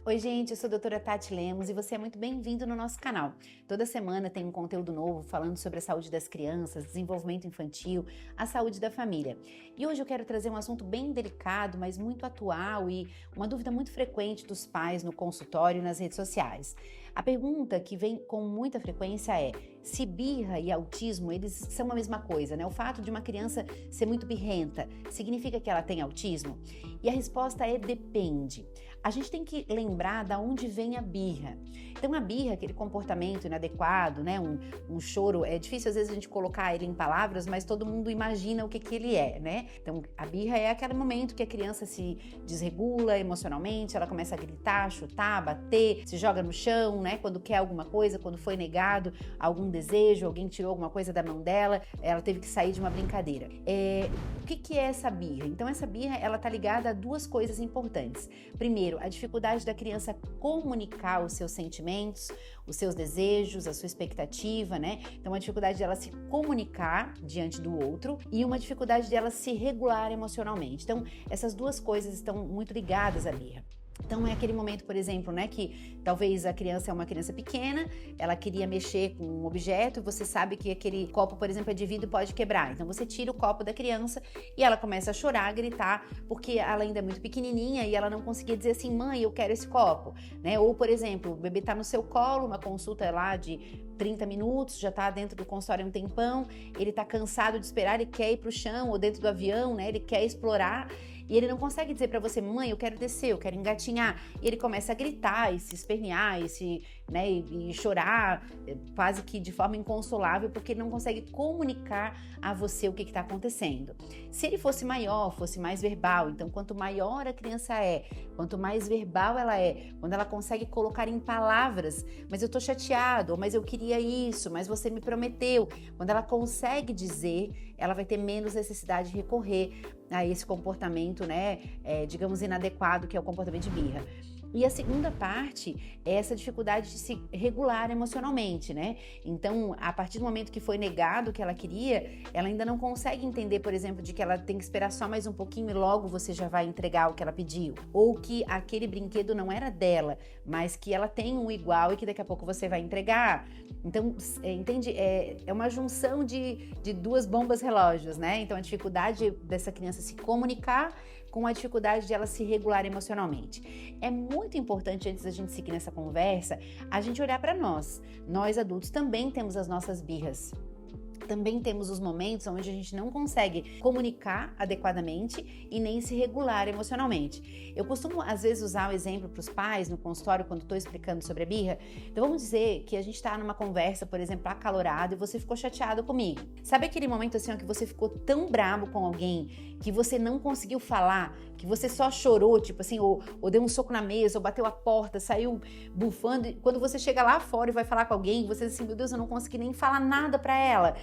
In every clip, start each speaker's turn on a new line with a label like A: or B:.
A: Oi gente, eu sou a doutora Tati Lemos e você é muito bem-vindo no nosso canal. Toda semana tem um conteúdo novo falando sobre a saúde das crianças, desenvolvimento infantil, a saúde da família. E hoje eu quero trazer um assunto bem delicado, mas muito atual e uma dúvida muito frequente dos pais no consultório e nas redes sociais. A pergunta que vem com muita frequência é: se birra e autismo, eles são a mesma coisa, né? O fato de uma criança ser muito birrenta significa que ela tem autismo? E a resposta é: depende. A gente tem que lembrar de onde vem a birra. Então a birra, aquele comportamento inadequado, né? Um choro, é difícil às vezes a gente colocar ele em palavras, mas todo mundo imagina o que ele é, né? Então a birra é aquele momento que a criança se desregula emocionalmente, ela começa a gritar, chutar, bater, se joga no chão, né? Quando quer alguma coisa, quando foi negado algum desejo, alguém tirou alguma coisa da mão dela, ela teve que sair de uma brincadeira. O que é essa birra? Então essa birra, ela tá ligada a duas coisas importantes. Primeiro, a dificuldade da criança comunicar os seus sentimentos, os seus desejos, a sua expectativa, né? Então, uma dificuldade dela se comunicar diante do outro e uma dificuldade dela se regular emocionalmente. Então, essas duas coisas estão muito ligadas à birra. Então é aquele momento, por exemplo, né, que talvez a criança é uma criança pequena, ela queria mexer com um objeto, você sabe que aquele copo, por exemplo, é de vidro e pode quebrar. Então você tira o copo da criança e ela começa a chorar, a gritar, porque ela ainda é muito pequenininha e ela não conseguia dizer assim: mãe, eu quero esse copo, né? Ou, por exemplo, o bebê tá no seu colo, uma consulta lá de 30 minutos, já tá dentro do consultório há um tempão, ele tá cansado de esperar, ele quer ir pro chão ou dentro do avião, né? Ele quer explorar. E ele não consegue dizer para você: mãe, eu quero descer, eu quero engatinhar. E ele começa a gritar e se espernear e chorar, quase que de forma inconsolável, porque ele não consegue comunicar a você o que está acontecendo. Se ele fosse maior, fosse mais verbal, então quanto maior a criança é, quanto mais verbal ela é, quando ela consegue colocar em palavras: mas eu tô chateado, ou mas eu queria isso, mas você me prometeu. Quando ela consegue dizer, ela vai ter menos necessidade de recorrer a esse comportamento, né, digamos, inadequado, que é o comportamento de birra. E a segunda parte é essa dificuldade de se regular emocionalmente, né? Então, a partir do momento que foi negado o que ela queria, ela ainda não consegue entender, por exemplo, de que ela tem que esperar só mais um pouquinho e logo você já vai entregar o que ela pediu. Ou que aquele brinquedo não era dela, mas que ela tem um igual e que daqui a pouco você vai entregar. Então, entende? É uma junção de duas bombas relógios, né? Então, a dificuldade dessa criança se comunicar com a dificuldade de ela se regular emocionalmente. É muito importante, antes da gente seguir nessa conversa, a gente olhar para nós. Nós adultos também temos as nossas birras. Também temos os momentos onde a gente não consegue comunicar adequadamente e nem se regular emocionalmente. Eu costumo, às vezes, usar o exemplo para os pais no consultório quando estou explicando sobre a birra. Então, vamos dizer que a gente está numa conversa, por exemplo, acalorada, e você ficou chateado comigo. Sabe aquele momento assim, ó, que você ficou tão bravo com alguém que você não conseguiu falar, que você só chorou, tipo assim, ou deu um soco na mesa, ou bateu a porta, saiu bufando, e quando você chega lá fora e vai falar com alguém, você diz assim: meu Deus, eu não consegui nem falar nada para ela.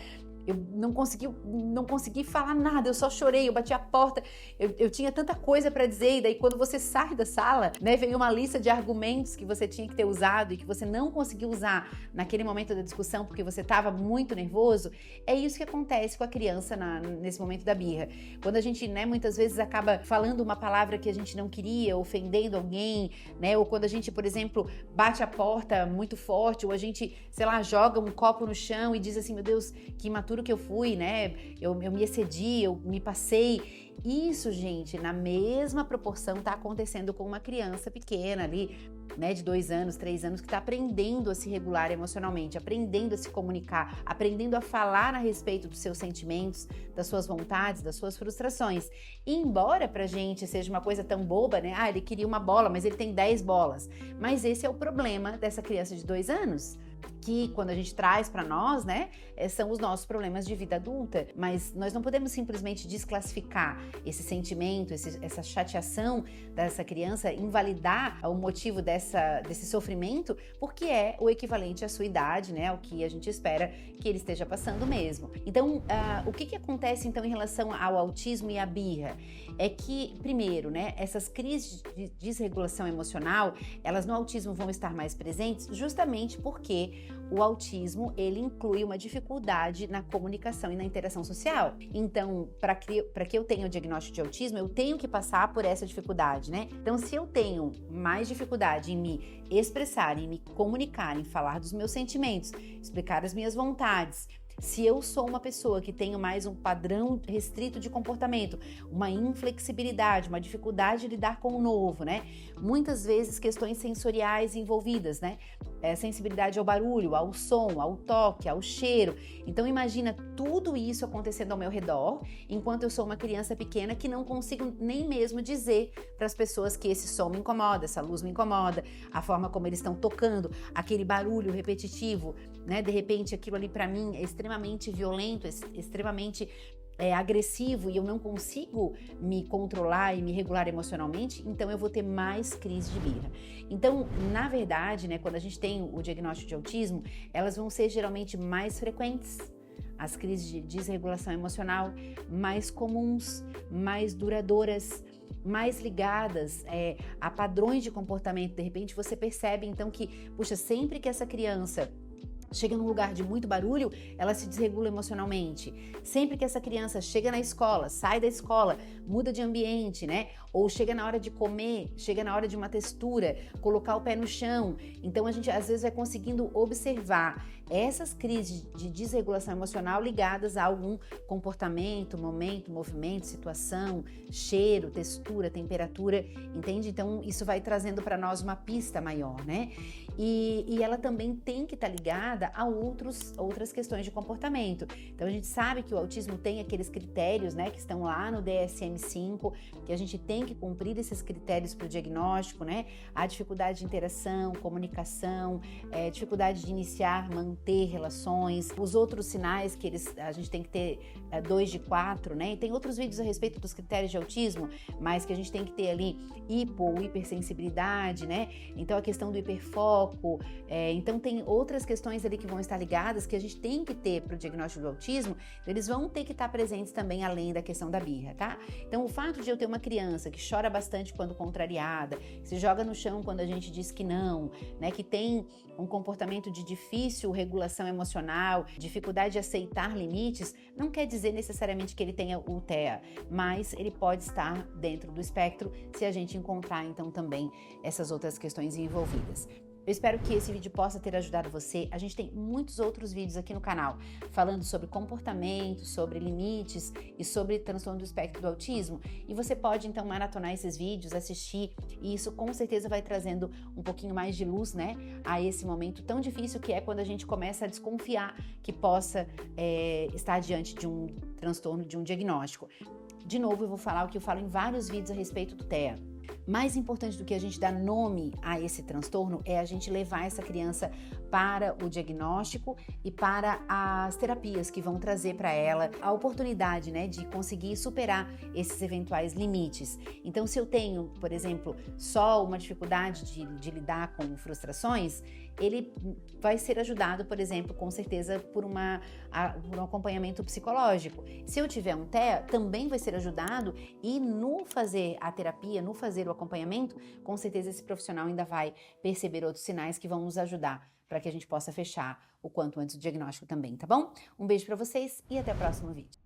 A: Eu não consegui falar nada, eu só chorei, eu bati a porta, eu tinha tanta coisa para dizer, e daí quando você sai da sala, né, vem uma lista de argumentos que você tinha que ter usado e que você não conseguiu usar naquele momento da discussão porque você estava muito nervoso. É isso que acontece com a criança nesse momento da birra. Quando a gente, né, muitas vezes acaba falando uma palavra que a gente não queria, ofendendo alguém, né, ou quando a gente, por exemplo, bate a porta muito forte, ou a gente, sei lá, joga um copo no chão e diz assim: meu Deus, que imaturo que eu fui, né? Eu me excedi, eu me passei. Isso, gente, na mesma proporção tá acontecendo com uma criança pequena ali, né, de 2 anos, 3 anos, que tá aprendendo a se regular emocionalmente, aprendendo a se comunicar, aprendendo a falar a respeito dos seus sentimentos, das suas vontades, das suas frustrações. E embora pra gente seja uma coisa tão boba, né? Ah, ele queria uma bola, mas ele tem 10 bolas. Mas esse é o problema dessa criança de 2 anos. Que quando a gente traz para nós, né, são os nossos problemas de vida adulta, mas nós não podemos simplesmente desclassificar esse sentimento, essa chateação dessa criança, invalidar o motivo desse sofrimento, porque é o equivalente à sua idade, né, o que a gente espera que ele esteja passando mesmo. Então, o que acontece então em relação ao autismo e à birra? É que, primeiro, né, essas crises de desregulação emocional, elas no autismo vão estar mais presentes justamente porque o autismo, ele inclui uma dificuldade na comunicação e na interação social. Então, para que eu tenha o diagnóstico de autismo, eu tenho que passar por essa dificuldade, né? Então, se eu tenho mais dificuldade em me expressar, em me comunicar, em falar dos meus sentimentos, explicar as minhas vontades, se eu sou uma pessoa que tenho mais um padrão restrito de comportamento, uma inflexibilidade, uma dificuldade de lidar com o novo, né? Muitas vezes questões sensoriais envolvidas, né? Sensibilidade ao barulho, ao som, ao toque, ao cheiro. Então imagina tudo isso acontecendo ao meu redor, enquanto eu sou uma criança pequena que não consigo nem mesmo dizer para as pessoas que esse som me incomoda, essa luz me incomoda, a forma como eles estão tocando, aquele barulho repetitivo, né? De repente aquilo ali para mim é extremamente violento, extremamente agressivo e eu não consigo me controlar e me regular emocionalmente, então eu vou ter mais crise de birra. Então, na verdade, né, quando a gente tem o diagnóstico de autismo, elas vão ser geralmente mais frequentes. As crises de desregulação emocional mais comuns, mais duradouras, mais ligadas a padrões de comportamento. De repente você percebe então que, puxa, sempre que essa criança chega num lugar de muito barulho, ela se desregula emocionalmente. Sempre que essa criança chega na escola, sai da escola, muda de ambiente, né? Ou chega na hora de comer, chega na hora de uma textura, colocar o pé no chão. Então a gente às vezes vai conseguindo observar essas crises de desregulação emocional ligadas a algum comportamento, momento, movimento, situação, cheiro, textura, temperatura, entende? Então isso vai trazendo para nós uma pista maior, né? E ela também tem que estar ligada a outras questões de comportamento. Então a gente sabe que o autismo tem aqueles critérios, né, que estão lá no DSM-5, que a gente tem que cumprir esses critérios para o diagnóstico, né? A dificuldade de interação, comunicação, dificuldade de iniciar, manter relações, os outros sinais que a gente tem que ter 2 de 4, né? E tem outros vídeos a respeito dos critérios de autismo, mas que a gente tem que ter ali hipersensibilidade, né? Então a questão do hiperfoco, então tem outras questões ali que vão estar ligadas que a gente tem que ter para o diagnóstico do autismo, eles vão ter que estar presentes também além da questão da birra, tá? Então o fato de eu ter uma criança que chora bastante quando contrariada, que se joga no chão quando a gente diz que não, né? Que tem um comportamento de difícil regulação emocional, dificuldade de aceitar limites, não quer dizer necessariamente que ele tenha o TEA, mas ele pode estar dentro do espectro se a gente encontrar então também essas outras questões envolvidas. Eu espero que esse vídeo possa ter ajudado você. A gente tem muitos outros vídeos aqui no canal falando sobre comportamento, sobre limites e sobre transtorno do espectro do autismo. E você pode então maratonar esses vídeos, assistir, e isso com certeza vai trazendo um pouquinho mais de luz, né, a esse momento tão difícil que é quando a gente começa a desconfiar que possa estar diante de um transtorno, de um diagnóstico. De novo, eu vou falar o que eu falo em vários vídeos a respeito do TEA. Mais importante do que a gente dar nome a esse transtorno é a gente levar essa criança para o diagnóstico e para as terapias que vão trazer para ela a oportunidade, né, de conseguir superar esses eventuais limites. Então, se eu tenho, por exemplo, só uma dificuldade de lidar com frustrações, ele vai ser ajudado, por exemplo, com certeza por um acompanhamento psicológico. Se eu tiver um TEA, também vai ser ajudado, e no fazer a terapia, no fazer o acompanhamento, com certeza esse profissional ainda vai perceber outros sinais que vão nos ajudar para que a gente possa fechar o quanto antes o diagnóstico também, tá bom? Um beijo para vocês e até o próximo vídeo.